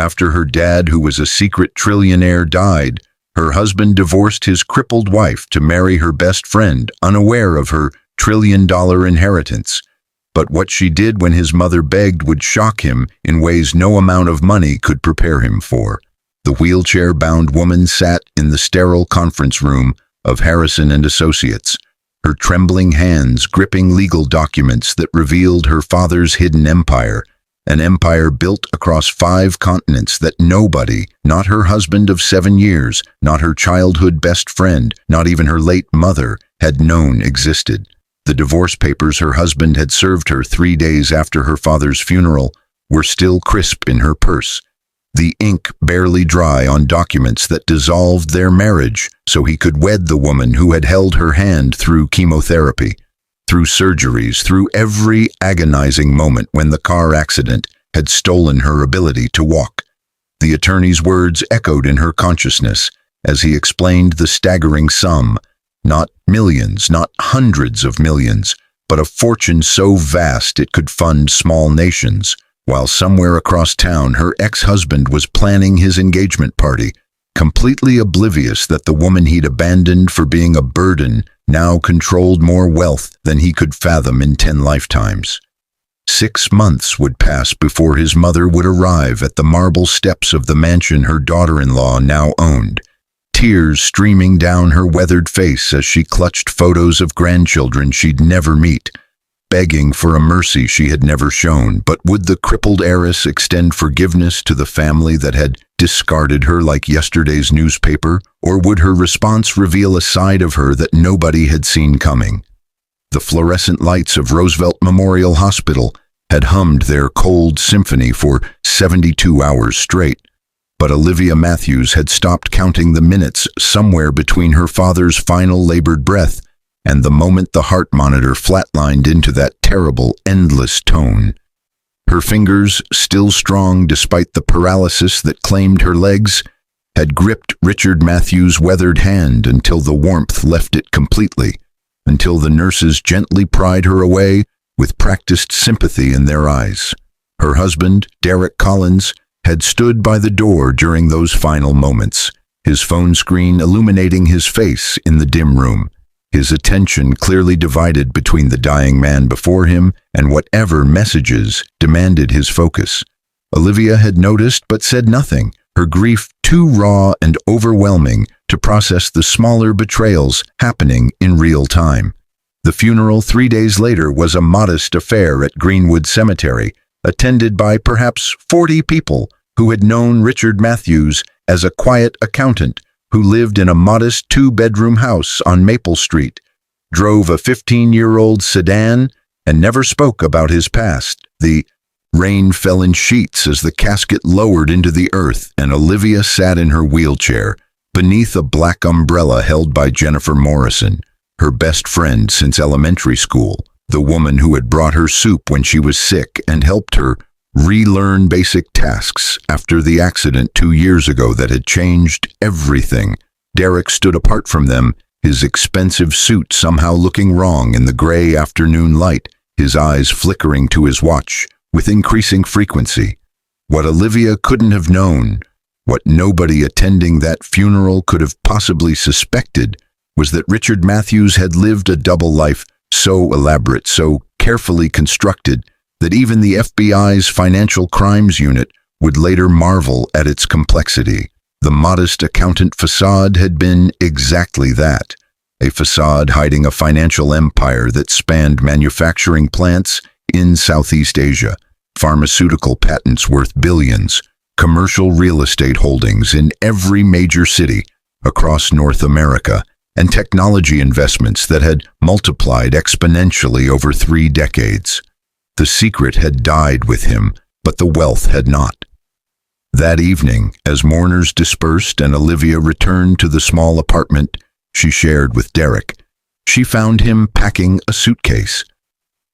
After her dad, who was a secret trillionaire, died, her husband divorced his crippled wife to marry her best friend, unaware of her $1 trillion inheritance. But what she did when his mother begged would shock him in ways no amount of money could prepare him for. The wheelchair-bound woman sat in the sterile conference room of Harrison and Associates, her trembling hands gripping legal documents that revealed her father's hidden empire, an empire built across 5 continents that nobody, not her husband of 7 years, not her childhood best friend, not even her late mother, had known existed. The divorce papers her husband had served her 3 days after her father's funeral were still crisp in her purse, the ink barely dry on documents that dissolved their marriage so he could wed the woman who had held her hand through chemotherapy, through surgeries, through every agonizing moment when the car accident had stolen her ability to walk. The attorney's words echoed in her consciousness as he explained the staggering sum. Not millions, not hundreds of millions, but a fortune so vast it could fund small nations, while somewhere across town her ex-husband was planning his engagement party, completely oblivious that the woman he'd abandoned for being a burden now controlled more wealth than he could fathom in 10 lifetimes. 6 months would pass before his mother would arrive at the marble steps of the mansion her daughter-in-law now owned, tears streaming down her weathered face as she clutched photos of grandchildren she'd never meet, begging for a mercy she had never shown. But would the crippled heiress extend forgiveness to the family that had discarded her like yesterday's newspaper, or would her response reveal a side of her that nobody had seen coming? The fluorescent lights of Roosevelt Memorial Hospital had hummed their cold symphony for 72 hours straight, but Olivia Matthews had stopped counting the minutes somewhere between her father's final labored breath and the moment the heart monitor flatlined into that terrible, endless tone. Her fingers, still strong despite the paralysis that claimed her legs, had gripped Richard Matthews' weathered hand until the warmth left it completely, until the nurses gently pried her away with practiced sympathy in their eyes. Her husband, Derek Collins, had stood by the door during those final moments, his phone screen illuminating his face in the dim room, his attention clearly divided between the dying man before him and whatever messages demanded his focus. Olivia had noticed but said nothing, her grief too raw and overwhelming to process the smaller betrayals happening in real time. The funeral 3 days later was a modest affair at Greenwood Cemetery, attended by perhaps 40 people who had known Richard Matthews as a quiet accountant who lived in a modest 2-bedroom house on Maple Street, drove a 15-year-old sedan, and never spoke about his past. The rain fell in sheets as the casket lowered into the earth, and Olivia sat in her wheelchair, beneath a black umbrella held by Jennifer Morrison, her best friend since elementary school, the woman who had brought her soup when she was sick and helped her relearn basic tasks after the accident 2 years ago that had changed everything. Derek stood apart from them, his expensive suit somehow looking wrong in the gray afternoon light, his eyes flickering to his watch with increasing frequency. What Olivia couldn't have known, what nobody attending that funeral could have possibly suspected, was that Richard Matthews had lived a double life so elaborate, so carefully constructed, that even the FBI's Financial Crimes Unit would later marvel at its complexity. The modest accountant facade had been exactly that, a facade hiding a financial empire that spanned manufacturing plants in Southeast Asia, pharmaceutical patents worth billions, commercial real estate holdings in every major city across North America, and technology investments that had multiplied exponentially over 3 decades. The secret had died with him, but the wealth had not. That evening, as mourners dispersed and Olivia returned to the small apartment she shared with Derek, she found him packing a suitcase.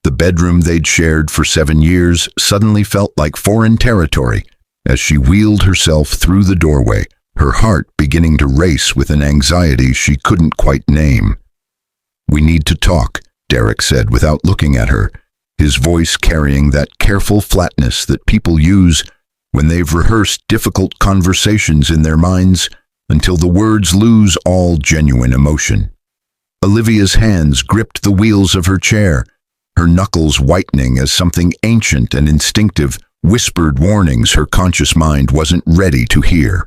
The bedroom they'd shared for 7 years suddenly felt like foreign territory as she wheeled herself through the doorway, her heart beginning to race with an anxiety she couldn't quite name. "We need to talk," Derek said without looking at her, his voice carrying that careful flatness that people use when they've rehearsed difficult conversations in their minds until the words lose all genuine emotion. Olivia's hands gripped the wheels of her chair, her knuckles whitening as something ancient and instinctive whispered warnings her conscious mind wasn't ready to hear.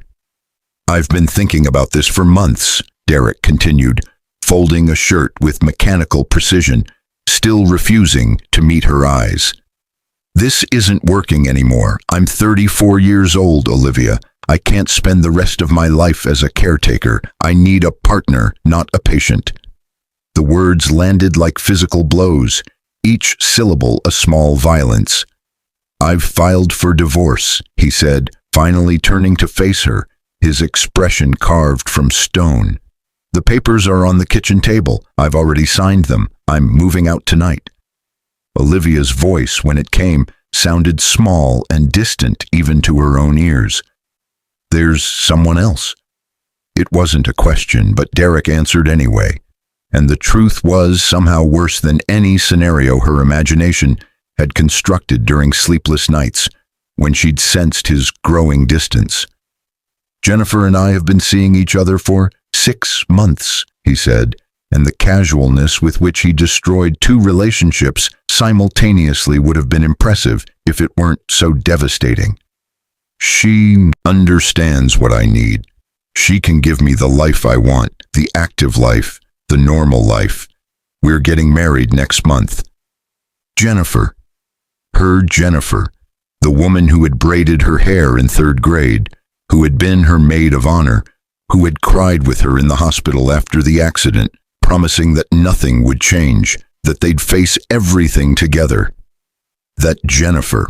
"I've been thinking about this for months," Derek continued, folding a shirt with mechanical precision, still refusing to meet her eyes. "This isn't working anymore. I'm 34 years old, Olivia. I can't spend the rest of my life as a caretaker. I need a partner, not a patient." The words landed like physical blows, each syllable a small violence. "I've filed for divorce," he said, finally turning to face her, his expression carved from stone. "The papers are on the kitchen table. I've already signed them. I'm moving out tonight." Olivia's voice, when it came, sounded small and distant even to her own ears. "There's someone else?" It wasn't a question, but Derek answered anyway. And the truth was somehow worse than any scenario her imagination had constructed during sleepless nights when she'd sensed his growing distance. "Jennifer and I have been seeing each other for 6 months, he said, and the casualness with which he destroyed 2 relationships simultaneously would have been impressive if it weren't so devastating. "She understands what I need. She can give me the life I want, the active life, the normal life. We're getting married next month." Jennifer. Her Jennifer. The woman who had braided her hair in 3rd grade, who had been her maid of honor, who had cried with her in the hospital after the accident, promising that nothing would change, that they'd face everything together. That Jennifer.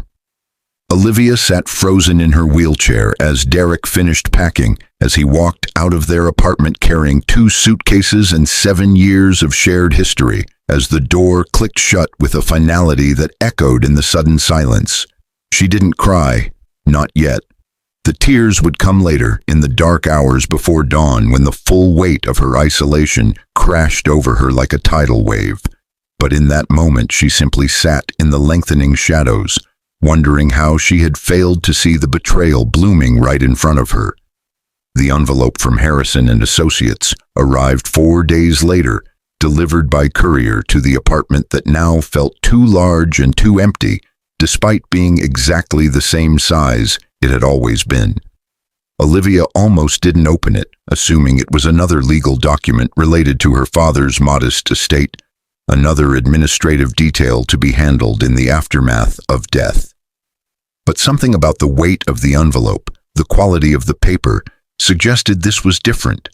Olivia sat frozen in her wheelchair as Derek finished packing, as he walked out of their apartment carrying 2 suitcases and 7 years of shared history, as the door clicked shut with a finality that echoed in the sudden silence. She didn't cry, not yet. The tears would come later, in the dark hours before dawn, when the full weight of her isolation crashed over her like a tidal wave. But in that moment she simply sat in the lengthening shadows, wondering how she had failed to see the betrayal blooming right in front of her. The envelope from Harrison and Associates arrived 4 days later, delivered by courier to the apartment that now felt too large and too empty, despite being exactly the same size it had always been. Olivia almost didn't open it, assuming it was another legal document related to her father's modest estate, another administrative detail to be handled in the aftermath of death. But something about the weight of the envelope, the quality of the paper, suggested this was different.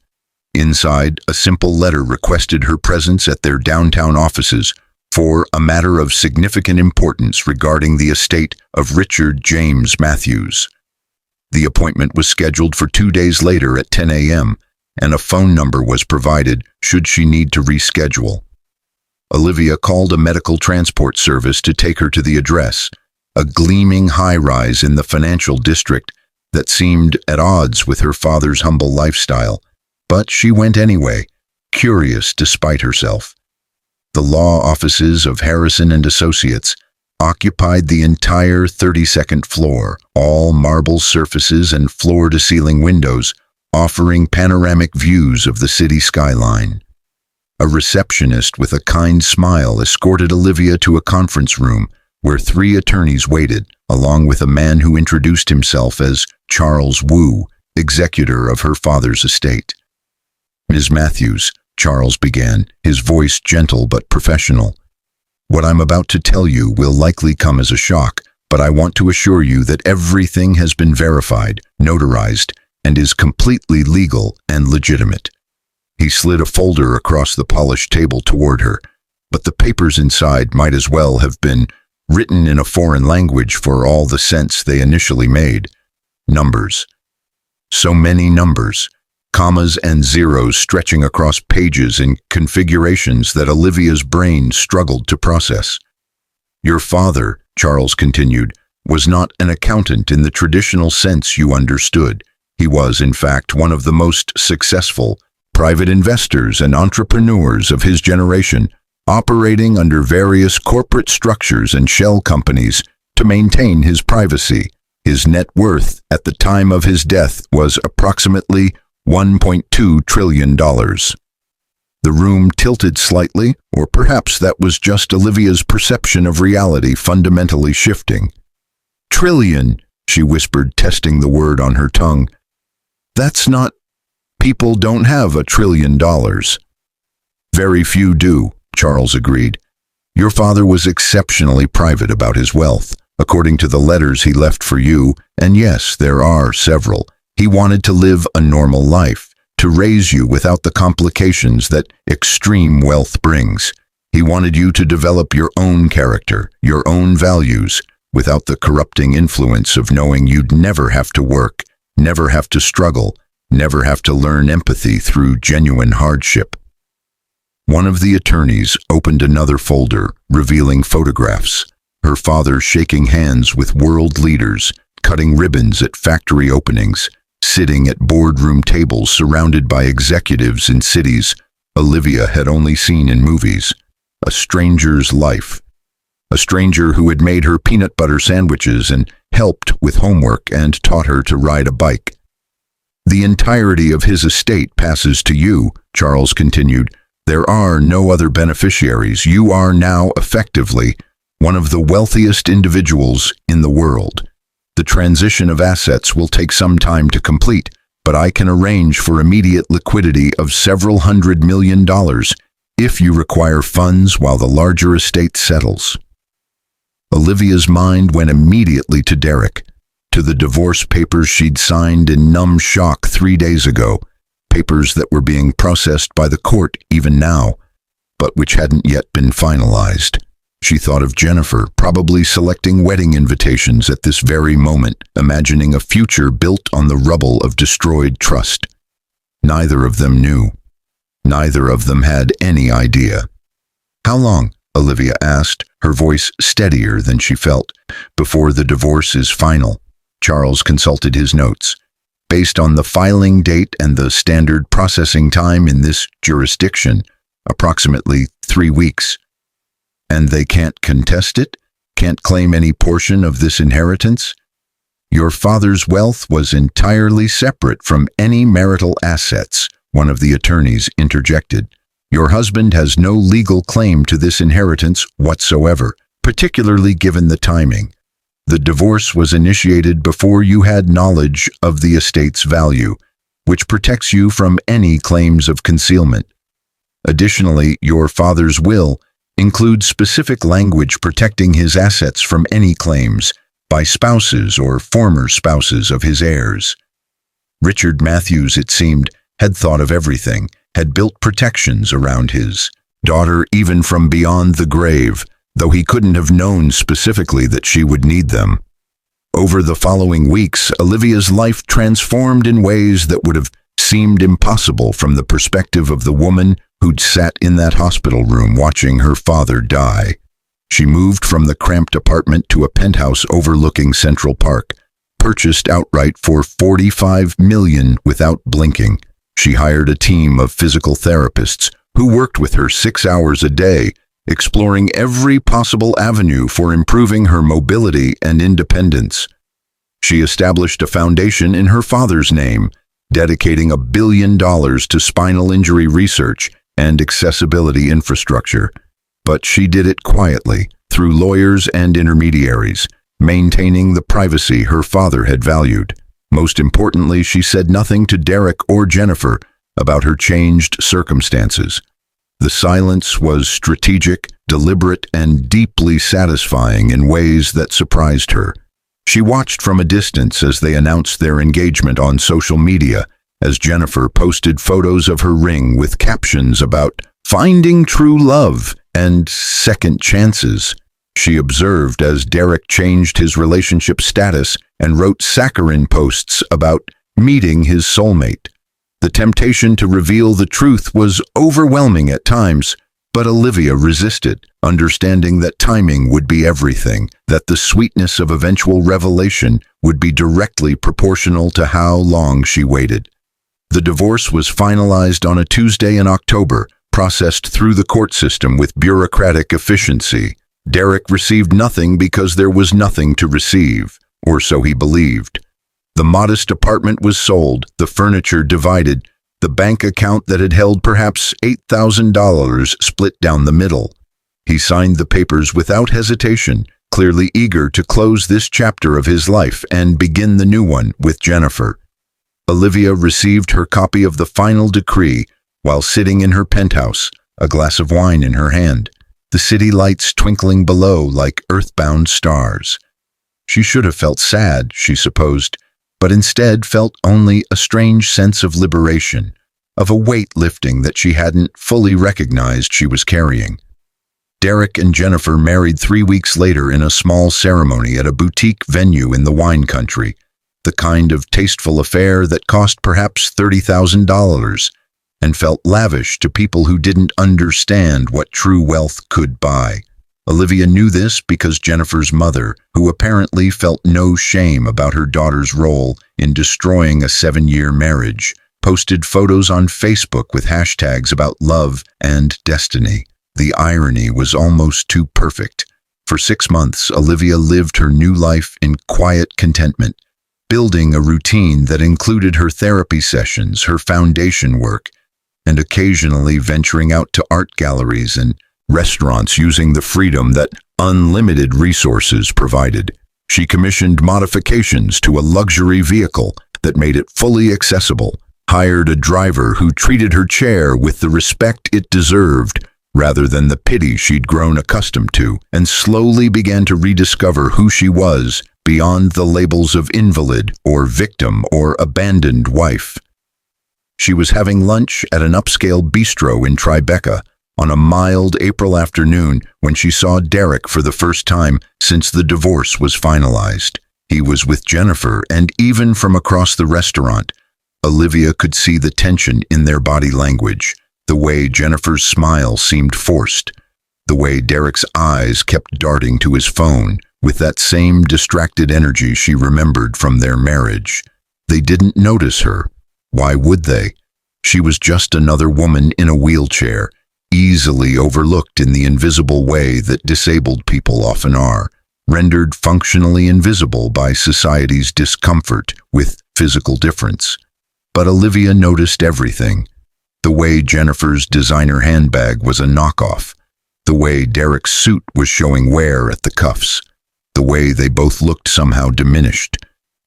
Inside, a simple letter requested her presence at their downtown offices for a matter of significant importance regarding the estate of Richard James Matthews. The appointment was scheduled for 2 days later at 10 a.m., and a phone number was provided should she need to reschedule. Olivia called a medical transport service to take her to the address, a gleaming high-rise in the financial district that seemed at odds with her father's humble lifestyle. But she went anyway, curious despite herself. The law offices of Harrison and Associates occupied the entire 32nd floor, all marble surfaces and floor-to-ceiling windows, offering panoramic views of the city skyline. A receptionist with a kind smile escorted Olivia to a conference room where 3 attorneys waited, along with a man who introduced himself as Charles Wu, executor of her father's estate. "Ms. Matthews," Charles began, his voice gentle but professional. "What I'm about to tell you will likely come as a shock, but I want to assure you that everything has been verified, notarized, and is completely legal and legitimate." He slid a folder across the polished table toward her, but the papers inside might as well have been written in a foreign language for all the sense they initially made. Numbers. So many numbers, commas and zeros stretching across pages in configurations that Olivia's brain struggled to process. "Your father," Charles continued, "was not an accountant in the traditional sense you understood. He was, in fact, one of the most successful private investors and entrepreneurs of his generation, operating under various corporate structures and shell companies to maintain his privacy. His net worth at the time of his death was approximately $1.2 trillion. The room tilted slightly, or perhaps that was just Olivia's perception of reality fundamentally shifting. "Trillion," she whispered, testing the word on her tongue. "That's not... People don't have $1 trillion. "Very few do," Charles agreed. "Your father was exceptionally private about his wealth, according to the letters he left for you, and yes, there are several. He wanted to live a normal life, to raise you without the complications that extreme wealth brings. He wanted you to develop your own character, your own values, without the corrupting influence of knowing you'd never have to work, never have to struggle, never have to learn empathy through genuine hardship." One of the attorneys opened another folder, revealing photographs. Her father shaking hands with world leaders, cutting ribbons at factory openings, sitting at boardroom tables surrounded by executives in cities Olivia had only seen in movies. A stranger's life. A stranger who had made her peanut butter sandwiches and helped with homework and taught her to ride a bike. "The entirety of his estate passes to you," Charles continued. "There are no other beneficiaries. You are now effectively one of the wealthiest individuals in the world. The transition of assets will take some time to complete, but I can arrange for immediate liquidity of several $100 million if you require funds while the larger estate settles." Olivia's mind went immediately to Derek, to the divorce papers she'd signed in numb shock 3 days ago, papers that were being processed by the court even now, but which hadn't yet been finalized. She thought of Jennifer, probably selecting wedding invitations at this very moment, imagining a future built on the rubble of destroyed trust. Neither of them knew. Neither of them had any idea. "How long," Olivia asked, her voice steadier than she felt, "before the divorce is final?" Charles consulted his notes. "Based on the filing date and the standard processing time in this jurisdiction, approximately 3 weeks. "And they can't contest it? Can't claim any portion of this inheritance?" "Your father's wealth was entirely separate from any marital assets," one of the attorneys interjected. "Your husband has no legal claim to this inheritance whatsoever, particularly given the timing. The divorce was initiated before you had knowledge of the estate's value, which protects you from any claims of concealment. Additionally, your father's will includes specific language protecting his assets from any claims by spouses or former spouses of his heirs." Richard Matthews, it seemed, had thought of everything, had built protections around his daughter even from beyond the grave, though he couldn't have known specifically that she would need them. Over the following weeks, Olivia's life transformed in ways that would have seemed impossible from the perspective of the woman who'd sat in that hospital room watching her father die. She moved from the cramped apartment to a penthouse overlooking Central Park, purchased outright for $45 million without blinking. She hired a team of physical therapists who worked with her 6 hours a day, exploring every possible avenue for improving her mobility and independence. She established a foundation in her father's name, dedicating $1 billion to spinal injury research and accessibility infrastructure. But she did it quietly, through lawyers and intermediaries, maintaining the privacy her father had valued. Most importantly, she said nothing to Derek or Jennifer about her changed circumstances. The silence was strategic, deliberate, and deeply satisfying in ways that surprised her. She watched from a distance as they announced their engagement on social media, as Jennifer posted photos of her ring with captions about finding true love and second chances. She observed as Derek changed his relationship status and wrote saccharine posts about meeting his soulmate. The temptation to reveal the truth was overwhelming at times, but Olivia resisted, understanding that timing would be everything, that the sweetness of eventual revelation would be directly proportional to how long she waited. The divorce was finalized on a Tuesday in October, processed through the court system with bureaucratic efficiency. Derek received nothing because there was nothing to receive. or so he believed. The modest apartment was sold, the furniture divided, the bank account that had held perhaps $8,000 split down the middle. He signed the papers without hesitation, clearly eager to close this chapter of his life and begin the new one with Jennifer. Olivia received her copy of the final decree while sitting in her penthouse, a glass of wine in her hand, the city lights twinkling below like earthbound stars. She should have felt sad, she supposed, but instead felt only a strange sense of liberation, of a weight lifting that she hadn't fully recognized she was carrying. Derek and Jennifer married 3 weeks later in a small ceremony at a boutique venue in the wine country, the kind of tasteful affair that cost perhaps $30,000 and felt lavish to people who didn't understand what true wealth could buy. Olivia knew this because Jennifer's mother, who apparently felt no shame about her daughter's role in destroying a 7-year marriage, posted photos on Facebook with hashtags about love and destiny. The irony was almost too perfect. For 6 months, Olivia lived her new life in quiet contentment, building a routine that included her therapy sessions, her foundation work, and occasionally venturing out to art galleries and restaurants using the freedom that unlimited resources provided. She commissioned modifications to a luxury vehicle that made it fully accessible, hired a driver who treated her chair with the respect it deserved rather than the pity she'd grown accustomed to, and slowly began to rediscover who she was beyond the labels of invalid or victim or abandoned wife. She was having lunch at an upscale bistro in Tribeca on a mild April afternoon when she saw Derek for the first time since the divorce was finalized. He was with Jennifer, and even from across the restaurant, Olivia could see the tension in their body language, the way Jennifer's smile seemed forced, the way Derek's eyes kept darting to his phone with that same distracted energy she remembered from their marriage. They didn't notice her. Why would they? She was just another woman in a wheelchair, easily overlooked in the invisible way that disabled people often are, rendered functionally invisible by society's discomfort with physical difference. But Olivia noticed everything. The way Jennifer's designer handbag was a knockoff, the way Derek's suit was showing wear at the cuffs, the way they both looked somehow diminished,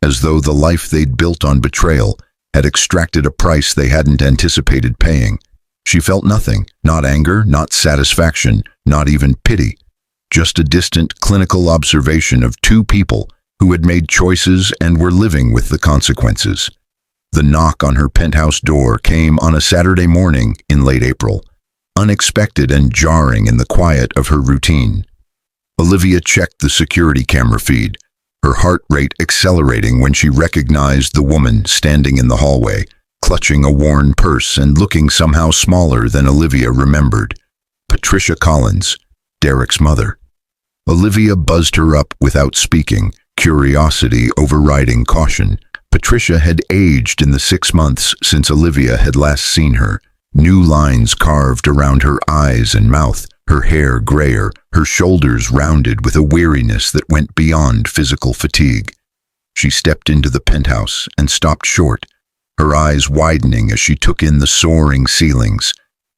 as though the life they'd built on betrayal had extracted a price they hadn't anticipated paying. She felt nothing, not anger, not satisfaction, not even pity, just a distant clinical observation of two people who had made choices and were living with the consequences. The knock on her penthouse door came on a Saturday morning in late April, unexpected and jarring in the quiet of her routine. Olivia checked the security camera feed, her heart rate accelerating when she recognized the woman standing in the hallway, clutching a worn purse and looking somehow smaller than Olivia remembered. Patricia Collins, Derek's mother. Olivia buzzed her up without speaking, curiosity overriding caution. Patricia had aged in the 6 months since Olivia had last seen her, new lines carved around her eyes and mouth, her hair grayer, her shoulders rounded with a weariness that went beyond physical fatigue. She stepped into the penthouse and stopped short, her eyes widening as she took in the soaring ceilings,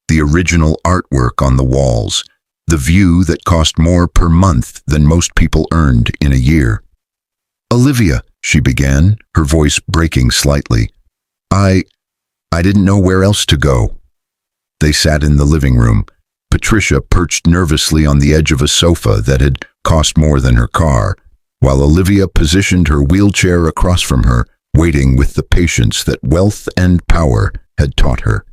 the original artwork on the walls, the view that cost more per month than most people earned in a year. "Olivia," she began, her voice breaking slightly. I didn't know where else to go." They sat in the living room, Patricia perched nervously on the edge of a sofa that had cost more than her car, while Olivia positioned her wheelchair across from her, waiting with the patience that wealth and power had taught her.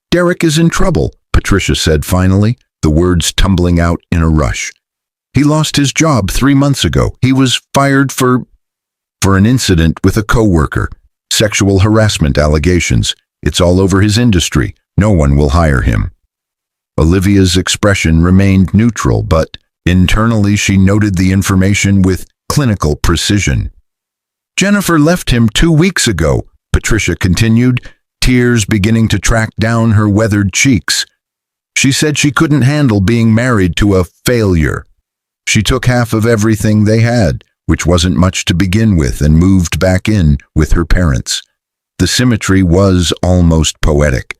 "Derek is in trouble," Patricia said finally, the words tumbling out in a rush. "He lost his job 3 months ago. He was fired for an incident with a coworker. Sexual harassment allegations. It's all over his industry. No one will hire him." Olivia's expression remained neutral, but internally she noted the information with clinical precision. "Jennifer left him 2 weeks ago," Patricia continued, tears beginning to track down her weathered cheeks. "She said she couldn't handle being married to a failure. She took half of everything they had, which wasn't much to begin with, and moved back in with her parents. The symmetry was almost poetic.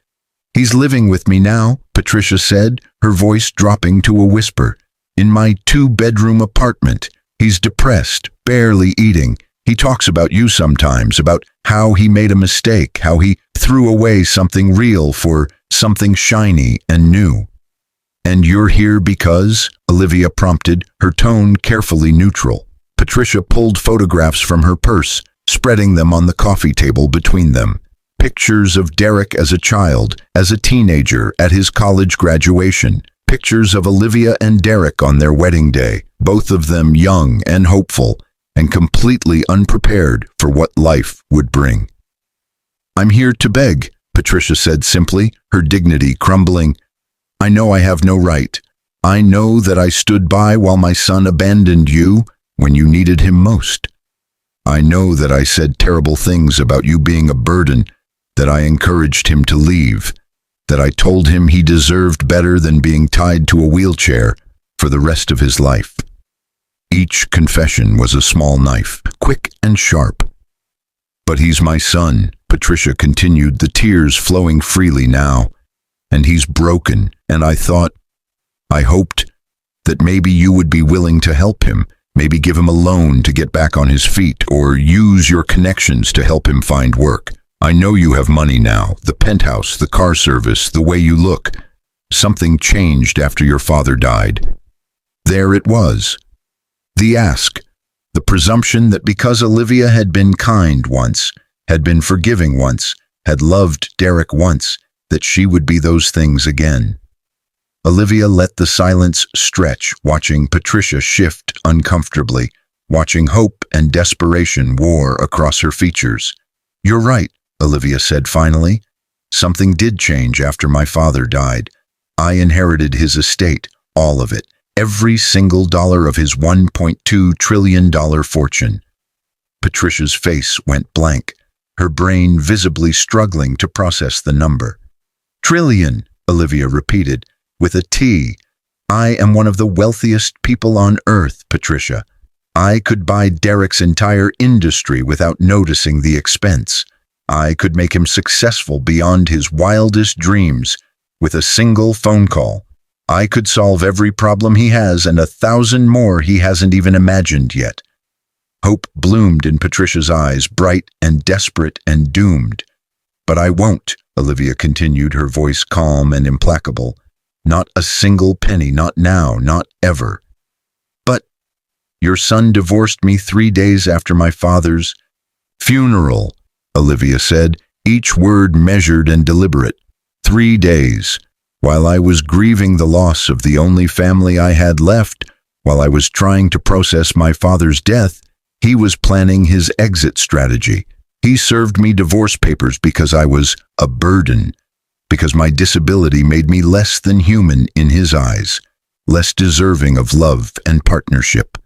"He's living with me now," Patricia said, her voice dropping to a whisper. "In my 2-bedroom apartment. He's depressed, barely eating. He talks about you sometimes, about how he made a mistake, how he threw away something real for something shiny and new." "And you're here because?" Olivia prompted, her tone carefully neutral. Patricia pulled photographs from her purse, spreading them on the coffee table between them. Pictures of Derek as a child, as a teenager, at his college graduation. Pictures of Olivia and Derek on their wedding day, both of them young and hopeful, and completely unprepared for what life would bring. "I'm here to beg," Patricia said simply, her dignity crumbling. "I know I have no right. I know that I stood by while my son abandoned you when you needed him most. I know that I said terrible things about you being a burden, that I encouraged him to leave, that I told him he deserved better than being tied to a wheelchair for the rest of his life." Each confession was a small knife, quick and sharp. "But he's my son," Patricia continued, the tears flowing freely now. "And he's broken, and I hoped that maybe you would be willing to help him, maybe give him a loan to get back on his feet, or use your connections to help him find work. I know you have money now, the penthouse, the car service, the way you look. Something changed after your father died." There it was. The ask, the presumption that because Olivia had been kind once, had been forgiving once, had loved Derek once, that she would be those things again. Olivia let the silence stretch, watching Patricia shift uncomfortably, watching hope and desperation war across her features. "You're right," Olivia said finally. "Something did change after my father died. I inherited his estate, all of it, every single dollar of his $1.2 trillion fortune." Patricia's face went blank, her brain visibly struggling to process the number. "Trillion," Olivia repeated, with a T. "I am one of the wealthiest people on earth, Patricia. I could buy Derek's entire industry without noticing the expense. I could make him successful beyond his wildest dreams with a single phone call. I could solve every problem he has and 1,000 more he hasn't even imagined yet." Hope bloomed in Patricia's eyes, bright and desperate and doomed. "But I won't," Olivia continued, her voice calm and implacable. "Not a single penny, not now, not ever." "But your son divorced me 3 days after my father's funeral," Olivia said, each word measured and deliberate. 3 days. While I was grieving the loss of the only family I had left, while I was trying to process my father's death, he was planning his exit strategy. He served me divorce papers because I was a burden, because my disability made me less than human in his eyes, less deserving of love and partnership.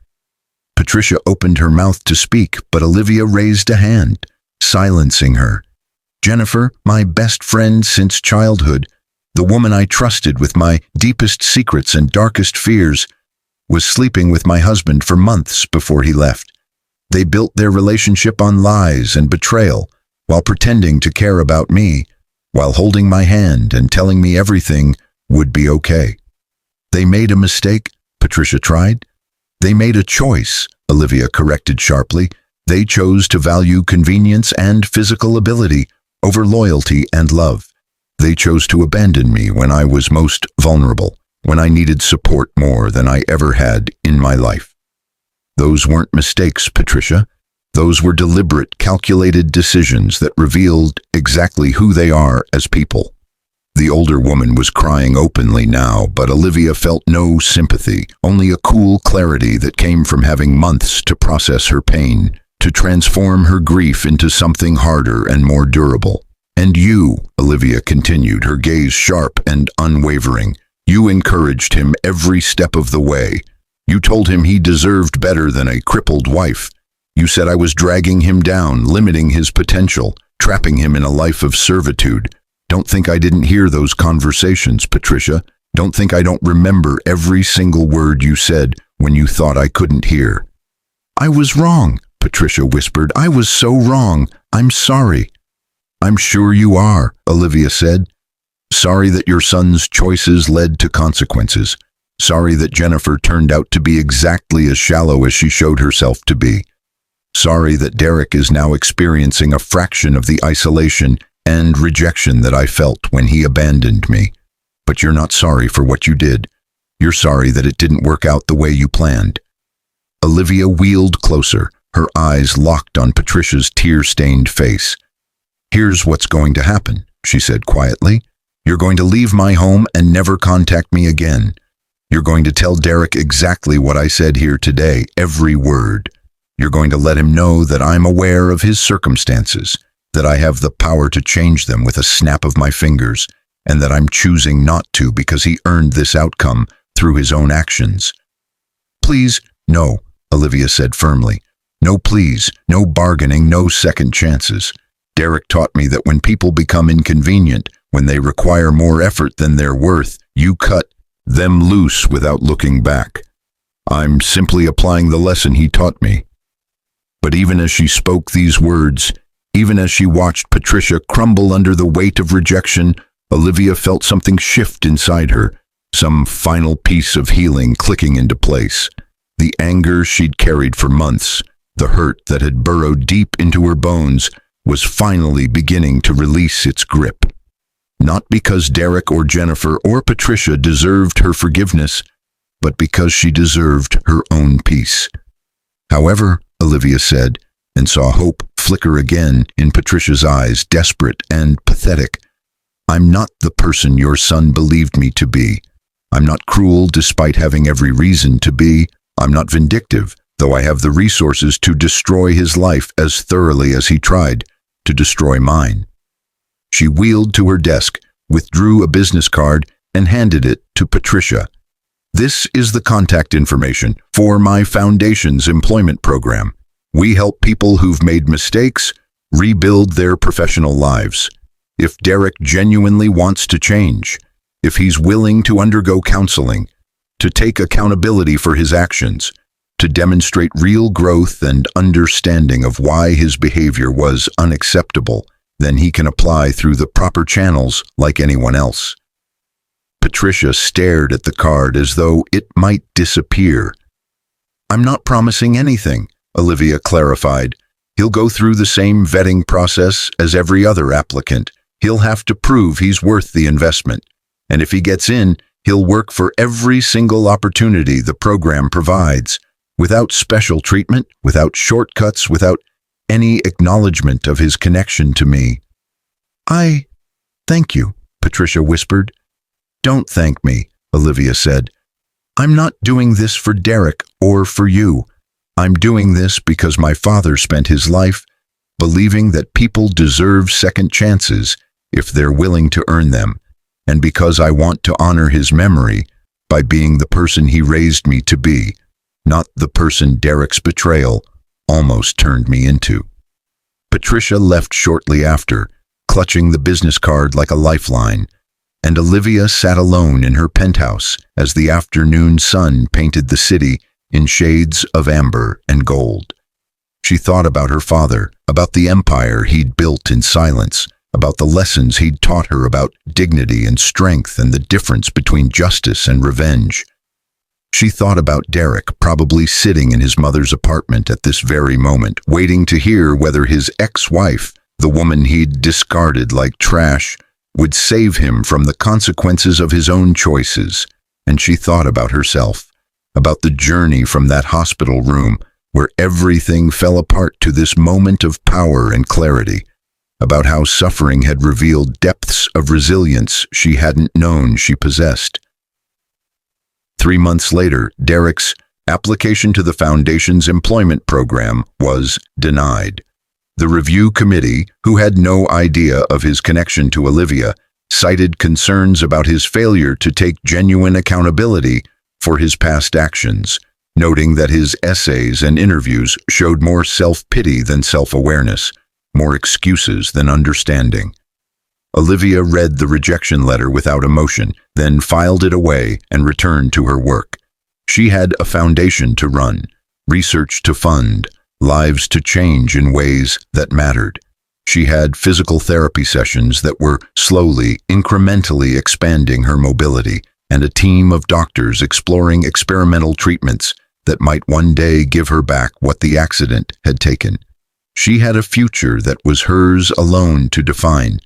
Patricia opened her mouth to speak, but Olivia raised a hand, silencing her. "Jennifer, my best friend since childhood, the woman I trusted with my deepest secrets and darkest fears, was sleeping with my husband for months before he left. They built their relationship on lies and betrayal, while pretending to care about me, while holding my hand and telling me everything would be okay. They made a mistake," Patricia tried. "They made a choice," Olivia corrected sharply. "They chose to value convenience and physical ability over loyalty and love. They chose to abandon me when I was most vulnerable, when I needed support more than I ever had in my life. Those weren't mistakes, Patricia. Those were deliberate, calculated decisions that revealed exactly who they are as people." The older woman was crying openly now, but Olivia felt no sympathy, only a cool clarity that came from having months to process her pain, to transform her grief into something harder and more durable. "And you," Olivia continued, her gaze sharp and unwavering, "you encouraged him every step of the way. You told him he deserved better than a crippled wife. You said I was dragging him down, limiting his potential, trapping him in a life of servitude. Don't think I didn't hear those conversations, Patricia. Don't think I don't remember every single word you said when you thought I couldn't hear." "I was wrong," Patricia whispered. "I was so wrong. I'm sorry." "I'm sure you are," Olivia said. "Sorry that your son's choices led to consequences. Sorry that Jennifer turned out to be exactly as shallow as she showed herself to be. Sorry that Derek is now experiencing a fraction of the isolation and rejection that I felt when he abandoned me. But you're not sorry for what you did. You're sorry that it didn't work out the way you planned." Olivia wheeled closer, her eyes locked on Patricia's tear-stained face. "Here's what's going to happen," she said quietly. "You're going to leave my home and never contact me again. You're going to tell Derek exactly what I said here today, every word. You're going to let him know that I'm aware of his circumstances, that I have the power to change them with a snap of my fingers, and that I'm choosing not to because he earned this outcome through his own actions." "Please, no," Olivia said firmly. "No please, no bargaining, no second chances. Derek taught me that when people become inconvenient, when they require more effort than they're worth, you cut them loose without looking back. I'm simply applying the lesson he taught me." But even as she spoke these words, even as she watched Patricia crumble under the weight of rejection, Olivia felt something shift inside her, some final piece of healing clicking into place. The anger she'd carried for months, the hurt that had burrowed deep into her bones, was finally beginning to release its grip. Not because Derek or Jennifer or Patricia deserved her forgiveness, but because she deserved her own peace. "However," Olivia said, and saw hope flicker again in Patricia's eyes, desperate and pathetic, "I'm not the person your son believed me to be. I'm not cruel despite having every reason to be. I'm not vindictive, though I have the resources to destroy his life as thoroughly as he tried to destroy mine." She wheeled to her desk, withdrew a business card, and handed it to Patricia. "This is the contact information for my foundation's employment program. We help people who've made mistakes rebuild their professional lives. If Derek genuinely wants to change, if he's willing to undergo counseling, to take accountability for his actions, to demonstrate real growth and understanding of why his behavior was unacceptable, then he can apply through the proper channels like anyone else." Patricia stared at the card as though it might disappear. "I'm not promising anything," Olivia clarified. "He'll go through the same vetting process as every other applicant. He'll have to prove he's worth the investment. And if he gets in, he'll work for every single opportunity the program provides, without special treatment, without shortcuts, without any acknowledgement of his connection to me." "I thank you," Patricia whispered. "Don't thank me," Olivia said. "I'm not doing this for Derek or for you. I'm doing this because my father spent his life believing that people deserve second chances if they're willing to earn them, and because I want to honor his memory by being the person he raised me to be, not the person Derek's betrayal almost turned me into." Patricia left shortly after, clutching the business card like a lifeline, and Olivia sat alone in her penthouse as the afternoon sun painted the city in shades of amber and gold. She thought about her father, about the empire he'd built in silence, about the lessons he'd taught her about dignity and strength and the difference between justice and revenge. She thought about Derek probably sitting in his mother's apartment at this very moment, waiting to hear whether his ex-wife, the woman he'd discarded like trash, would save him from the consequences of his own choices. And she thought about herself, about the journey from that hospital room where everything fell apart to this moment of power and clarity, about how suffering had revealed depths of resilience she hadn't known she possessed. 3 months later, Derek's application to the Foundation's employment program was denied. The review committee, who had no idea of his connection to Olivia, cited concerns about his failure to take genuine accountability for his past actions, noting that his essays and interviews showed more self-pity than self-awareness, more excuses than understanding. Olivia read the rejection letter without emotion, then filed it away and returned to her work. She had a foundation to run, research to fund, lives to change in ways that mattered. She had physical therapy sessions that were slowly, incrementally expanding her mobility, and a team of doctors exploring experimental treatments that might one day give her back what the accident had taken. She had a future that was hers alone to define,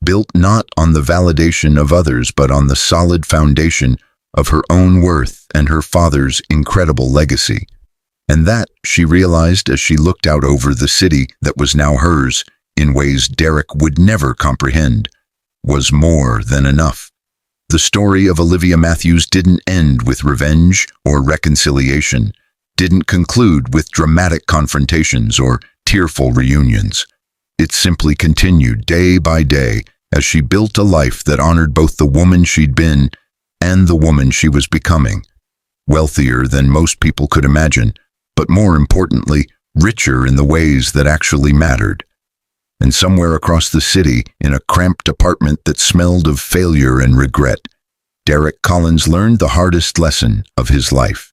built not on the validation of others but on the solid foundation of her own worth and her father's incredible legacy. And that, she realized as she looked out over the city that was now hers, in ways Derek would never comprehend, was more than enough. The story of Olivia Matthews didn't end with revenge or reconciliation, didn't conclude with dramatic confrontations or tearful reunions. It simply continued day by day as she built a life that honored both the woman she'd been and the woman she was becoming. Wealthier than most people could imagine, but more importantly, richer in the ways that actually mattered. And somewhere across the city, in a cramped apartment that smelled of failure and regret, Derek Collins learned the hardest lesson of his life: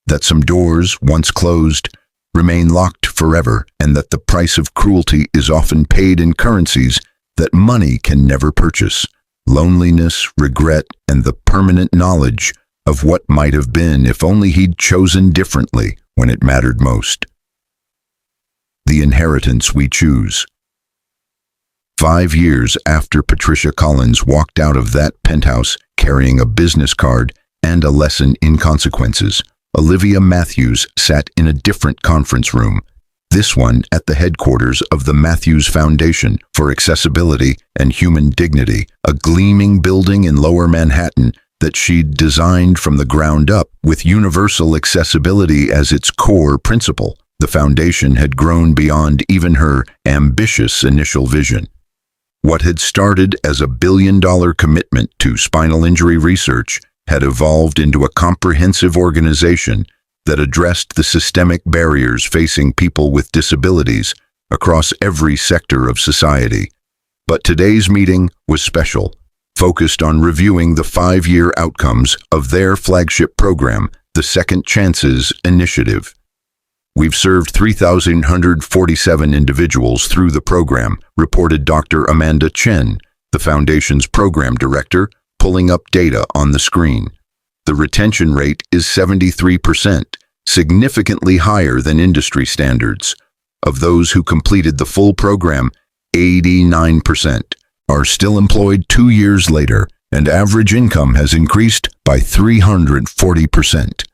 that some doors, once closed, remain locked forever, and that the price of cruelty is often paid in currencies that money can never purchase: loneliness, regret, and the permanent knowledge of what might have been if only he'd chosen differently when it mattered most. The inheritance we choose. 5 years after Patricia Collins walked out of that penthouse carrying a business card and a lesson in consequences, Olivia Matthews sat in a different conference room, this one at the headquarters of the Matthews Foundation for Accessibility and Human Dignity, a gleaming building in Lower Manhattan that she'd designed from the ground up with universal accessibility as its core principle. The foundation had grown beyond even her ambitious initial vision. What had started as a billion-dollar commitment to spinal injury research had evolved into a comprehensive organization that addressed the systemic barriers facing people with disabilities across every sector of society. But today's meeting was special, focused on reviewing the 5-year outcomes of their flagship program, the Second Chances Initiative. We've served 3,147 individuals through the program, reported Dr. Amanda Chen, the Foundation's program director, pulling up data on the screen. The retention rate is 73%, significantly higher than industry standards. Of those who completed the full program, 89% are still employed 2 years later, and average income has increased by 340%.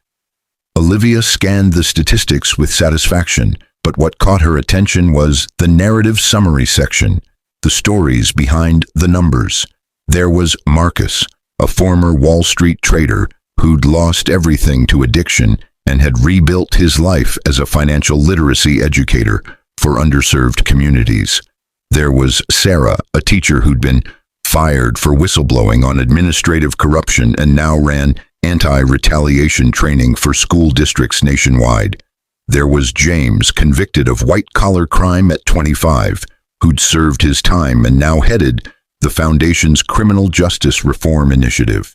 Olivia scanned the statistics with satisfaction, but what caught her attention was the narrative summary section, the stories behind the numbers. There was Marcus, a former Wall Street trader who'd lost everything to addiction and had rebuilt his life as a financial literacy educator for underserved communities. There was Sarah, a teacher who'd been fired for whistleblowing on administrative corruption and now ran anti-retaliation training for school districts nationwide. There was James, convicted of white-collar crime at 25, who'd served his time and now headed the Foundation's Criminal Justice Reform Initiative.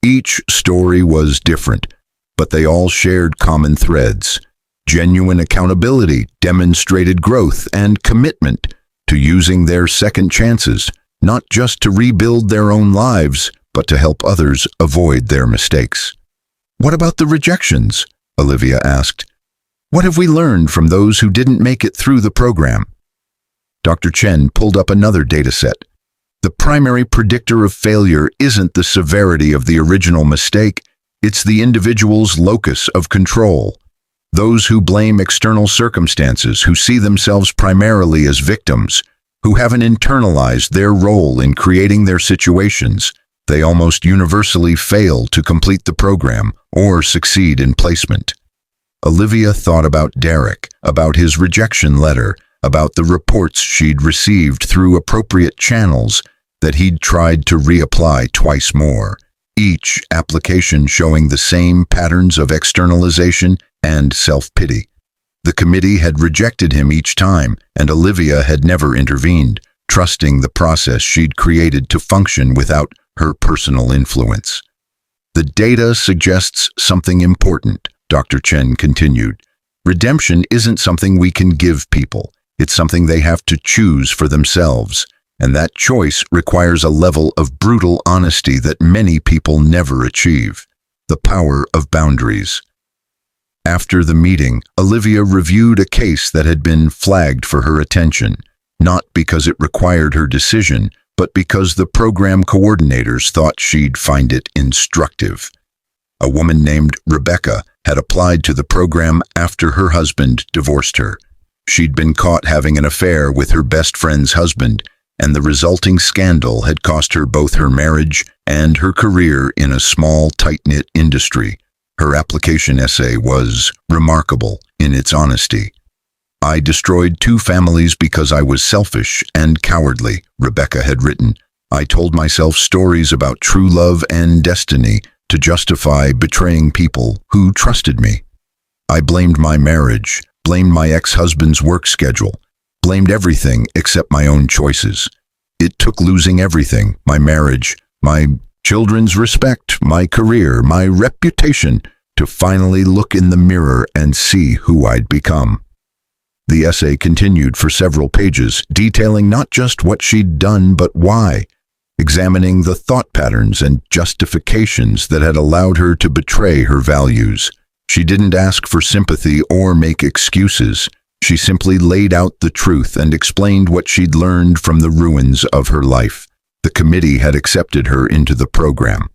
Each story was different, but they all shared common threads: genuine accountability, demonstrated growth, and commitment to using their second chances, not just to rebuild their own lives, but to help others avoid their mistakes. "What about the rejections?" Olivia asked. "What have we learned from those who didn't make it through the program?" Dr. Chen pulled up another dataset. The primary predictor of failure isn't the severity of the original mistake, it's the individual's locus of control. Those who blame external circumstances, who see themselves primarily as victims, who haven't internalized their role in creating their situations, they almost universally fail to complete the program or succeed in placement. Olivia thought about Derek, about his rejection letter, about the reports she'd received through appropriate channels that he'd tried to reapply twice more, each application showing the same patterns of externalization and self-pity. The committee had rejected him each time, and Olivia had never intervened, trusting the process she'd created to function without her personal influence. "The data suggests something important," Dr. Chen continued. Redemption isn't something we can give people. It's something they have to choose for themselves. And that choice requires a level of brutal honesty that many people never achieve. The power of boundaries. After the meeting, Olivia reviewed a case that had been flagged for her attention, not because it required her decision, but because the program coordinators thought she'd find it instructive. A woman named Rebecca had applied to the program after her husband divorced her. She'd been caught having an affair with her best friend's husband, and the resulting scandal had cost her both her marriage and her career in a small, tight-knit industry. Her application essay was remarkable in its honesty. "I destroyed 2 families because I was selfish and cowardly," Rebecca had written. "I told myself stories about true love and destiny to justify betraying people who trusted me. I blamed my marriage, blamed my ex-husband's work schedule, blamed everything except my own choices. It took losing everything, my marriage, my children's respect, my career, my reputation, to finally look in the mirror and see who I'd become." The essay continued for several pages, detailing not just what she'd done but why, examining the thought patterns and justifications that had allowed her to betray her values. She didn't ask for sympathy or make excuses. She simply laid out the truth and explained what she'd learned from the ruins of her life. The committee had accepted her into the program.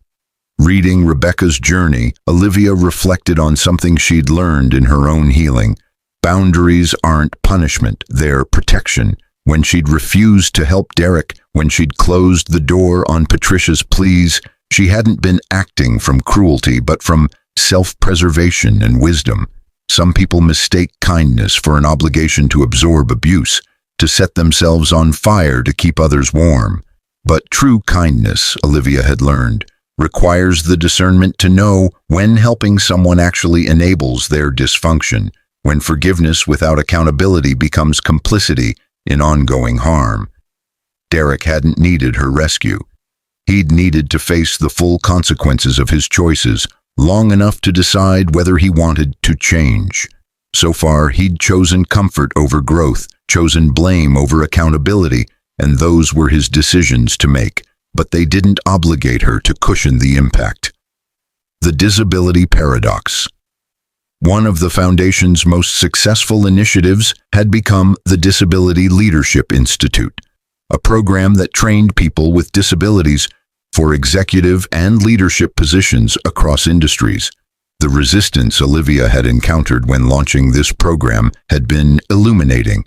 Reading Rebecca's journey, Olivia reflected on something she'd learned in her own healing. Boundaries aren't punishment, they're protection. When she'd refused to help Derek, when she'd closed the door on Patricia's pleas, she hadn't been acting from cruelty, but from self-preservation and wisdom. Some people mistake kindness for an obligation to absorb abuse, to set themselves on fire to keep others warm. But true kindness, Olivia had learned, requires the discernment to know when helping someone actually enables their dysfunction, when forgiveness without accountability becomes complicity in ongoing harm. Derek hadn't needed her rescue. He'd needed to face the full consequences of his choices long enough to decide whether he wanted to change. So far, he'd chosen comfort over growth, chosen blame over accountability, and those were his decisions to make, but they didn't obligate her to cushion the impact. The disability paradox. One of the Foundation's most successful initiatives had become the Disability Leadership Institute, a program that trained people with disabilities for executive and leadership positions across industries. The resistance Olivia had encountered when launching this program had been illuminating.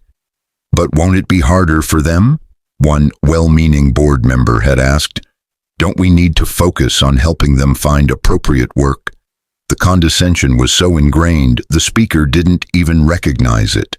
"But won't it be harder for them?" one well-meaning board member had asked. "Don't we need to focus on helping them find appropriate work?" The condescension was so ingrained, the speaker didn't even recognize it.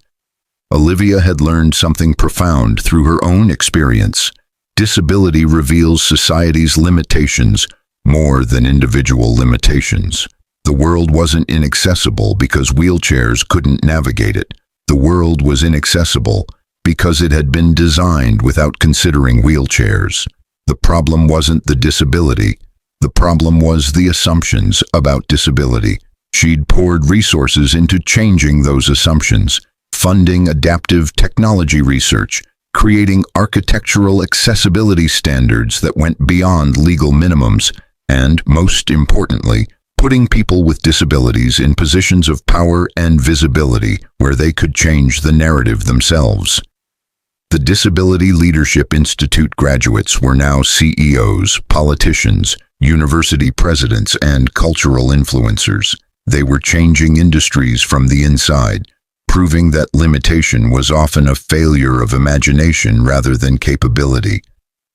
Olivia had learned something profound through her own experience. Disability reveals society's limitations more than individual limitations. The world wasn't inaccessible because wheelchairs couldn't navigate it. The world was inaccessible because it had been designed without considering wheelchairs. The problem wasn't the disability. The problem was the assumptions about disability. She'd poured resources into changing those assumptions, funding adaptive technology research, creating architectural accessibility standards that went beyond legal minimums, and, most importantly, putting people with disabilities in positions of power and visibility where they could change the narrative themselves. The Disability Leadership Institute graduates were now CEOs, politicians, university presidents, and cultural influencers. They were changing industries from the inside, proving that limitation was often a failure of imagination rather than capability.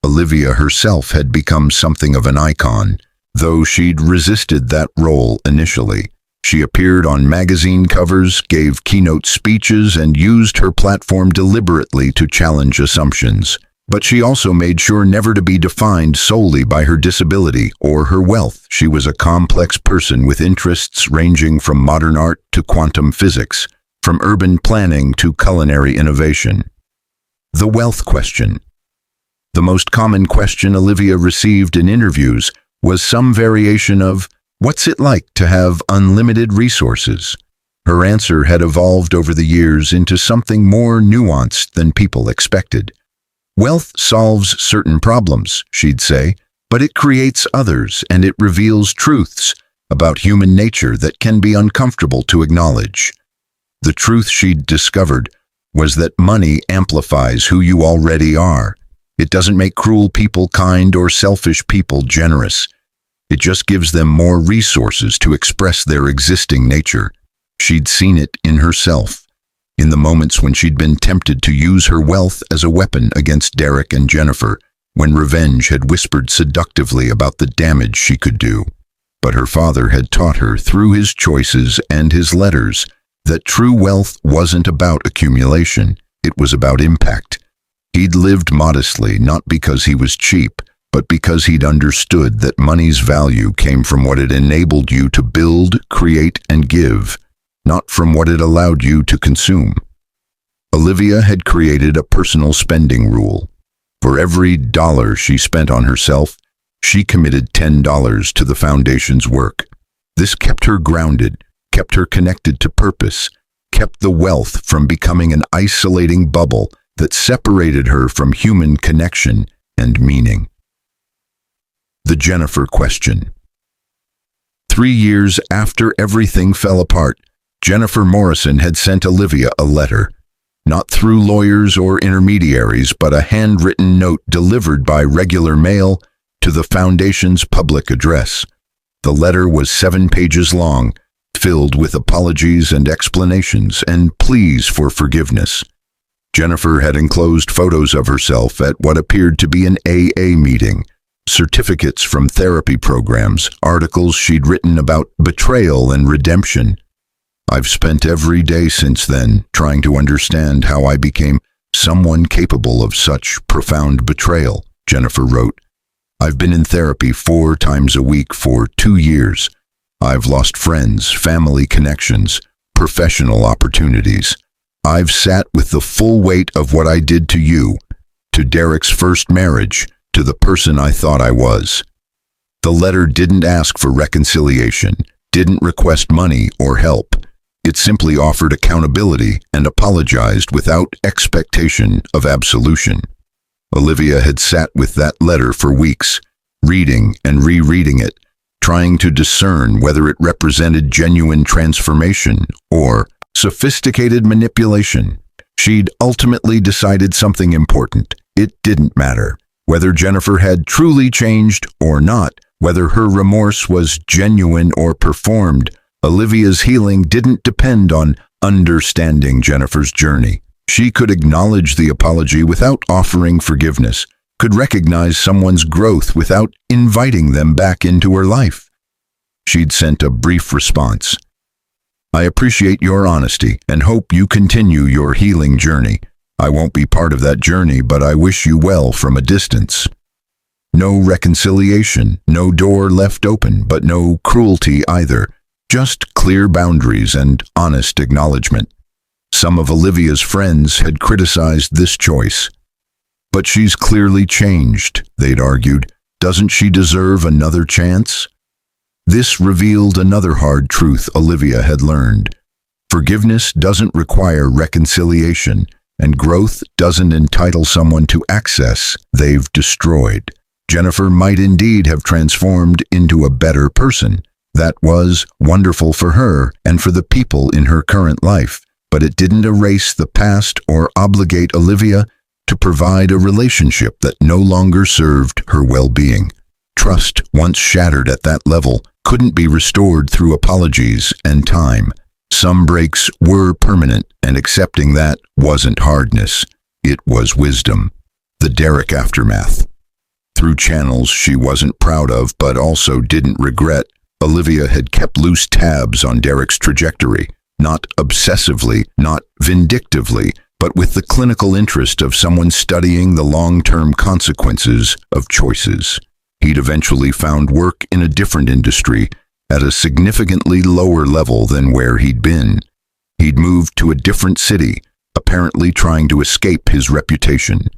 Olivia herself had become something of an icon, though she'd resisted that role initially. She appeared on magazine covers, gave keynote speeches, and used her platform deliberately to challenge assumptions. But she also made sure never to be defined solely by her disability or her wealth. She was a complex person with interests ranging from modern art to quantum physics, from urban planning to culinary innovation. The wealth question. The most common question Olivia received in interviews was some variation of, "What's it like to have unlimited resources?" Her answer had evolved over the years into something more nuanced than people expected. Wealth solves certain problems, she'd say, but it creates others and it reveals truths about human nature that can be uncomfortable to acknowledge. The truth she'd discovered was that money amplifies who you already are. It doesn't make cruel people kind or selfish people generous. It just gives them more resources to express their existing nature. She'd seen it in herself, in the moments when she'd been tempted to use her wealth as a weapon against Derek and Jennifer, when revenge had whispered seductively about the damage she could do. But her father had taught her through his choices and his letters that true wealth wasn't about accumulation, it was about impact. He'd lived modestly, not because he was cheap, but because he'd understood that money's value came from what it enabled you to build, create, and give, not from what it allowed you to consume. Olivia had created a personal spending rule. For every dollar she spent on herself, she committed $10 to the foundation's work. This kept her grounded, kept her connected to purpose, kept the wealth from becoming an isolating bubble that separated her from human connection and meaning. The Jennifer question. 3 years after everything fell apart, Jennifer Morrison had sent Olivia a letter, not through lawyers or intermediaries, but a handwritten note delivered by regular mail to the foundation's public address. The letter was 7 pages long, filled with apologies and explanations and pleas for forgiveness. Jennifer had enclosed photos of herself at what appeared to be an AA meeting, certificates from therapy programs, articles she'd written about betrayal and redemption. I've spent every day since then trying to understand how I became someone capable of such profound betrayal, Jennifer wrote. I've been in therapy 4 times a week for 2 years. I've lost friends, family connections, professional opportunities. I've sat with the full weight of what I did to you, to Derek's first marriage, to the person I thought I was. The letter didn't ask for reconciliation, didn't request money or help. It simply offered accountability and apologized without expectation of absolution. Olivia had sat with that letter for weeks, reading and rereading it, trying to discern whether it represented genuine transformation or sophisticated manipulation. She'd ultimately decided something important. It didn't matter whether Jennifer had truly changed or not, whether her remorse was genuine or performed. Olivia's healing didn't depend on understanding Jennifer's journey. She could acknowledge the apology without offering forgiveness, could recognize someone's growth without inviting them back into her life. She'd sent a brief response. I appreciate your honesty and hope you continue your healing journey. I won't be part of that journey, but I wish you well from a distance. No reconciliation, no door left open, but no cruelty either. Just clear boundaries and honest acknowledgement. Some of Olivia's friends had criticized this choice. But she's clearly changed, they'd argued. Doesn't she deserve another chance? This revealed another hard truth Olivia had learned. Forgiveness doesn't require reconciliation, and growth doesn't entitle someone to access they've destroyed. Jennifer might indeed have transformed into a better person. That was wonderful for her and for the people in her current life, but it didn't erase the past or obligate Olivia to provide a relationship that no longer served her well-being. Trust, once shattered at that level, couldn't be restored through apologies and time. Some breaks were permanent, and accepting that wasn't hardness, it was wisdom. The Derek aftermath. Through channels she wasn't proud of but also didn't regret, Olivia had kept loose tabs on Derek's trajectory, not obsessively, not vindictively, but with the clinical interest of someone studying the long-term consequences of choices. He'd eventually found work in a different industry, at a significantly lower level than where he'd been. He'd moved to a different city, apparently trying to escape his reputation.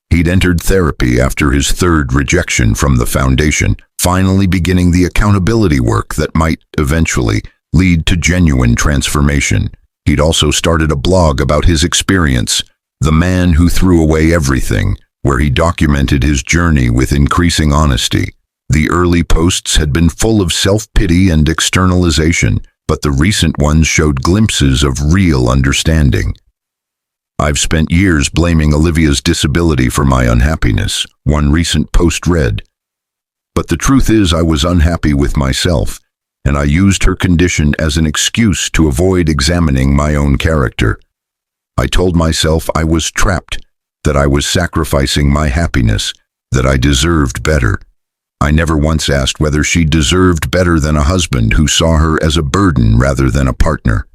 He'd entered therapy after his 3rd rejection from the foundation, finally beginning the accountability work that might eventually lead to genuine transformation. He'd also started a blog about his experience, The Man Who Threw Away Everything, where he documented his journey with increasing honesty. The early posts had been full of self-pity and externalization, but the recent ones showed glimpses of real understanding. "I've spent years blaming Olivia's disability for my unhappiness," one recent post read. "But the truth is I was unhappy with myself, and I used her condition as an excuse to avoid examining my own character. I told myself I was trapped, that I was sacrificing my happiness, that I deserved better. I never once asked whether she deserved better than a husband who saw her as a burden rather than a partner."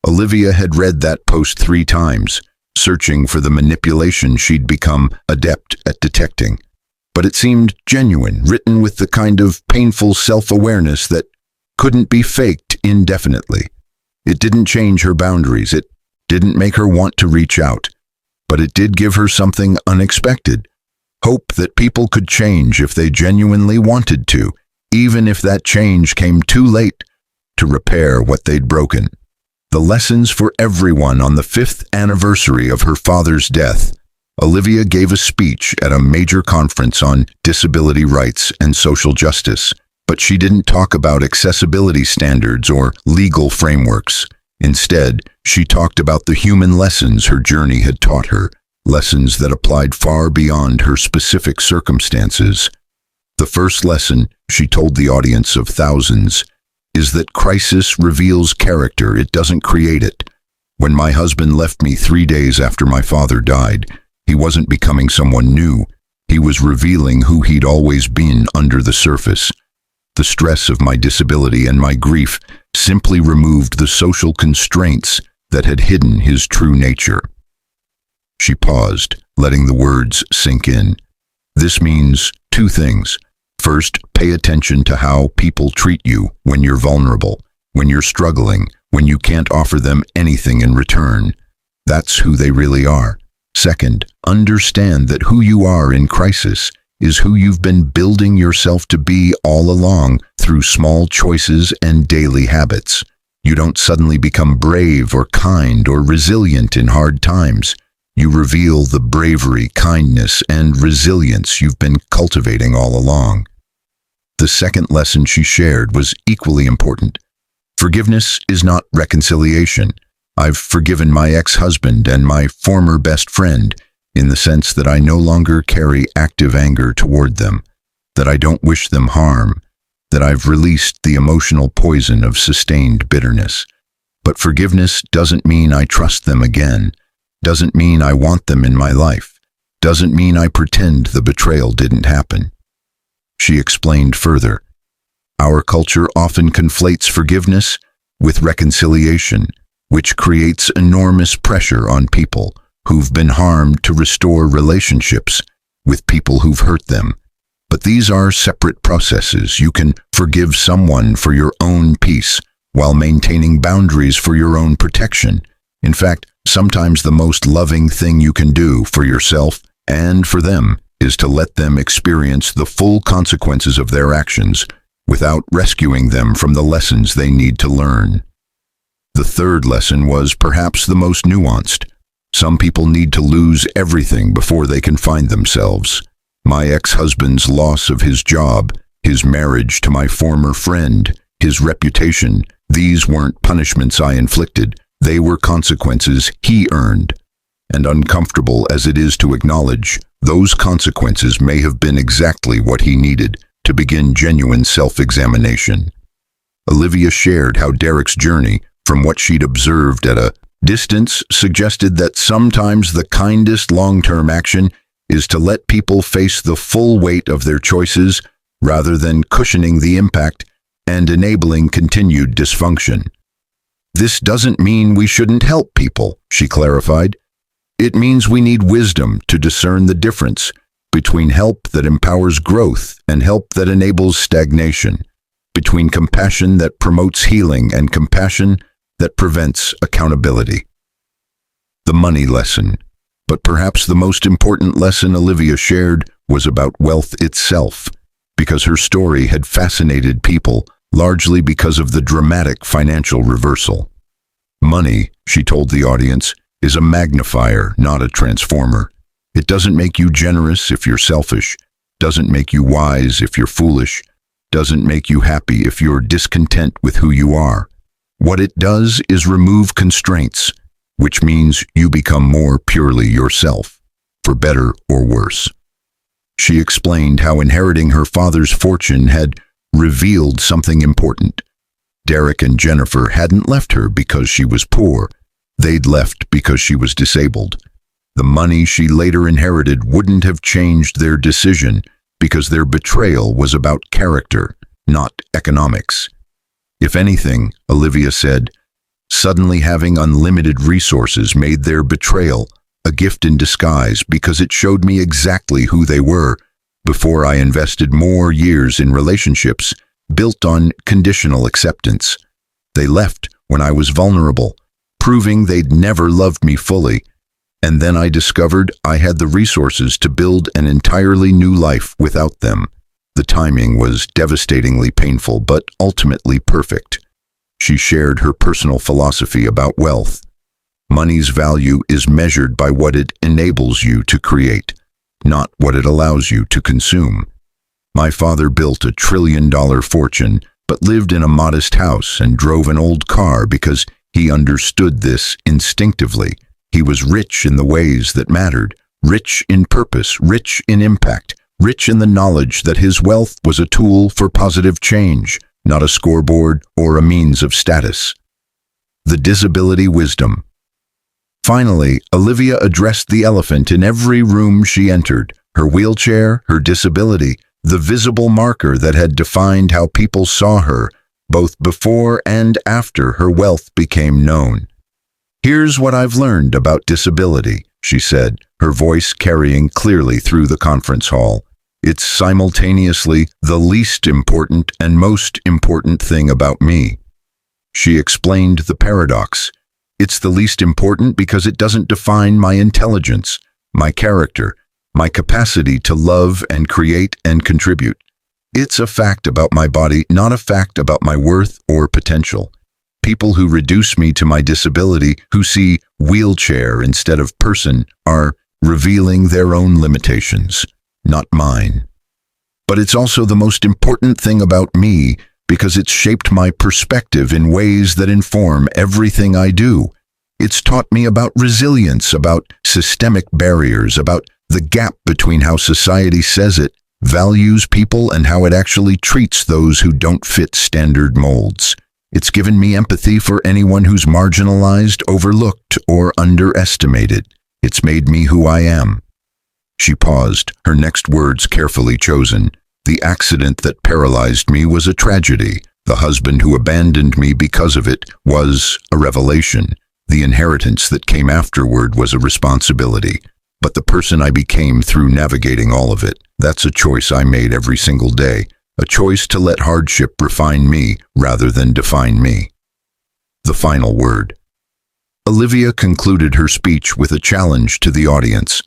Olivia had read that post 3 times, searching for the manipulation she'd become adept at detecting. But it seemed genuine, written with the kind of painful self-awareness that couldn't be faked indefinitely. It didn't change her boundaries, it didn't make her want to reach out, but it did give her something unexpected. Hope that people could change if they genuinely wanted to, even if that change came too late to repair what they'd broken. The lessons for everyone on the 5th anniversary of her father's death. Olivia gave a speech at a major conference on disability rights and social justice, but she didn't talk about accessibility standards or legal frameworks. Instead, she talked about the human lessons her journey had taught her, lessons that applied far beyond her specific circumstances. The first lesson, she told the audience of thousands, is that crisis reveals character, it doesn't create it. When my husband left me 3 days after my father died, he wasn't becoming someone new. He was revealing who he'd always been under the surface. The stress of my disability and my grief simply removed the social constraints that had hidden his true nature. She paused, letting the words sink in. This means 2 things. First, pay attention to how people treat you when you're vulnerable, when you're struggling, when you can't offer them anything in return. That's who they really are. Second, understand that who you are in crisis is who you've been building yourself to be all along through small choices and daily habits. You don't suddenly become brave or kind or resilient in hard times. You reveal the bravery, kindness, and resilience you've been cultivating all along. The second lesson she shared was equally important. Forgiveness is not reconciliation. I've forgiven my ex-husband and my former best friend in the sense that I no longer carry active anger toward them, that I don't wish them harm, that I've released the emotional poison of sustained bitterness. But forgiveness doesn't mean I trust them again, doesn't mean I want them in my life, doesn't mean I pretend the betrayal didn't happen. She explained further, our culture often conflates forgiveness with reconciliation, which creates enormous pressure on people who've been harmed to restore relationships with people who've hurt them. But these are separate processes. You can forgive someone for your own peace while maintaining boundaries for your own protection. In fact, sometimes the most loving thing you can do for yourself and for them is to let them experience the full consequences of their actions without rescuing them from the lessons they need to learn. The third lesson was perhaps the most nuanced. Some people need to lose everything before they can find themselves. My ex-husband's loss of his job, his marriage to my former friend, his reputation, these weren't punishments I inflicted. They were consequences he earned. And uncomfortable as it is to acknowledge, those consequences may have been exactly what he needed to begin genuine self-examination. Olivia shared how Derek's journey, from what she'd observed at a distance, suggested that sometimes the kindest long-term action is to let people face the full weight of their choices rather than cushioning the impact and enabling continued dysfunction. This doesn't mean we shouldn't help people, she clarified. It means we need wisdom to discern the difference between help that empowers growth and help that enables stagnation, between compassion that promotes healing and compassion that prevents accountability. The money lesson. But perhaps the most important lesson Olivia shared was about wealth itself, because her story had fascinated people largely because of the dramatic financial reversal. Money, she told the audience, is a magnifier, not a transformer. It doesn't make you generous if you're selfish, doesn't make you wise if you're foolish, doesn't make you happy if you're discontent with who you are. What it does is remove constraints, which means you become more purely yourself, for better or worse. She explained how inheriting her father's fortune had revealed something important. Derek and Jennifer hadn't left her because she was poor. They'd left because she was disabled. The money she later inherited wouldn't have changed their decision because their betrayal was about character, not economics. If anything, Olivia said, suddenly having unlimited resources made their betrayal a gift in disguise because it showed me exactly who they were before I invested more years in relationships built on conditional acceptance. They left when I was vulnerable, proving they'd never loved me fully, and then I discovered I had the resources to build an entirely new life without them. The timing was devastatingly painful, but ultimately perfect. She shared her personal philosophy about wealth. Money's value is measured by what it enables you to create, not what it allows you to consume. My father built a $1 trillion fortune, but lived in a modest house and drove an old car because he understood this instinctively. He was rich in the ways that mattered, rich in purpose, rich in impact, rich in the knowledge that his wealth was a tool for positive change, not a scoreboard or a means of status. The disability wisdom. Finally, Olivia addressed the elephant in every room she entered, her wheelchair, her disability, the visible marker that had defined how people saw her, both before and after her wealth became known. Here's what I've learned about disability, she said, her voice carrying clearly through the conference hall. It's simultaneously the least important and most important thing about me. She explained the paradox. It's the least important because it doesn't define my intelligence, my character, my capacity to love and create and contribute. It's a fact about my body, not a fact about my worth or potential. People who reduce me to my disability, who see wheelchair instead of person, are revealing their own limitations, not mine. But it's also the most important thing about me because it's shaped my perspective in ways that inform everything I do. It's taught me about resilience, about systemic barriers, about the gap between how society says it values people and how it actually treats those who don't fit standard molds. It's given me empathy for anyone who's marginalized, overlooked, or underestimated. It's made me who I am. She paused, her next words carefully chosen. The accident that paralyzed me was a tragedy. The husband who abandoned me because of it was a revelation. The inheritance that came afterward was a responsibility. But the person I became through navigating all of it, that's a choice I made every single day. A choice to let hardship refine me rather than define me. The final word. Olivia concluded her speech with a challenge to the audience.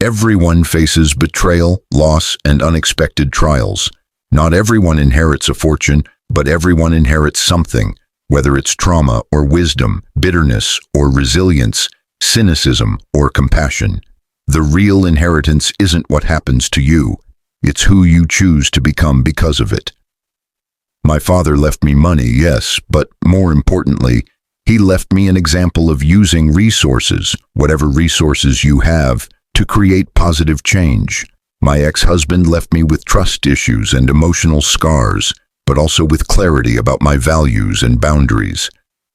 Everyone faces betrayal, loss, and unexpected trials. Not everyone inherits a fortune, but everyone inherits something, whether it's trauma or wisdom, bitterness or resilience, cynicism or compassion. The real inheritance isn't what happens to you. It's who you choose to become because of it. My father left me money, yes, but more importantly, he left me an example of using resources, whatever resources you have, to create positive change. My ex-husband left me with trust issues and emotional scars, but also with clarity about my values and boundaries.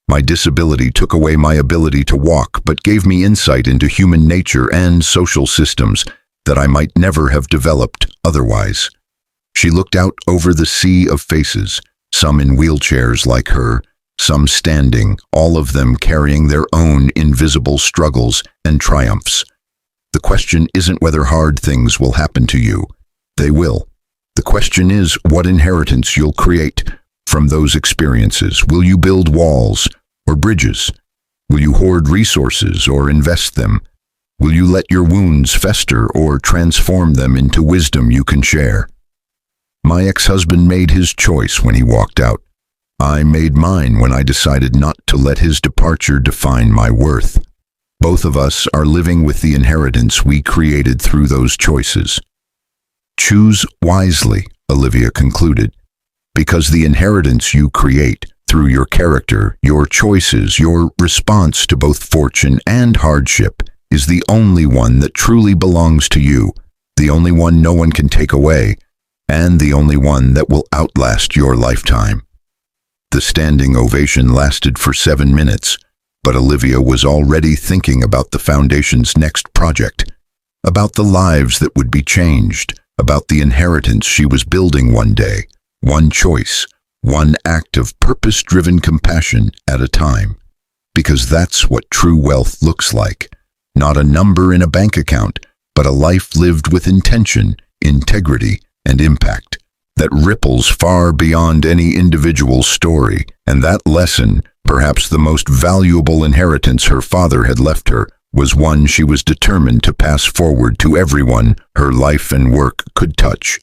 My disability took away my ability to walk, but gave me insight into human nature and social systems that I might never have developed otherwise. She looked out over the sea of faces, some in wheelchairs like her, some standing, all of them carrying their own invisible struggles and triumphs. The question isn't whether hard things will happen to you. They will. The question is what inheritance you'll create from those experiences. Will you build walls or bridges? Will you hoard resources or invest them? Will you let your wounds fester or transform them into wisdom you can share? My ex-husband made his choice when he walked out. I made mine when I decided not to let his departure define my worth. Both of us are living with the inheritance we created through those choices. Choose wisely, Olivia concluded, because the inheritance you create through your character, your choices, your response to both fortune and hardship is the only one that truly belongs to you, the only one no one can take away, and the only one that will outlast your lifetime. The standing ovation lasted for 7 minutes, but Olivia was already thinking about the Foundation's next project, about the lives that would be changed, about the inheritance she was building one day, one choice, one act of purpose-driven compassion at a time. Because that's what true wealth looks like. Not a number in a bank account, but a life lived with intention, integrity, and impact that ripples far beyond any individual story. And that lesson, perhaps the most valuable inheritance her father had left her, was one she was determined to pass forward to everyone her life and work could touch.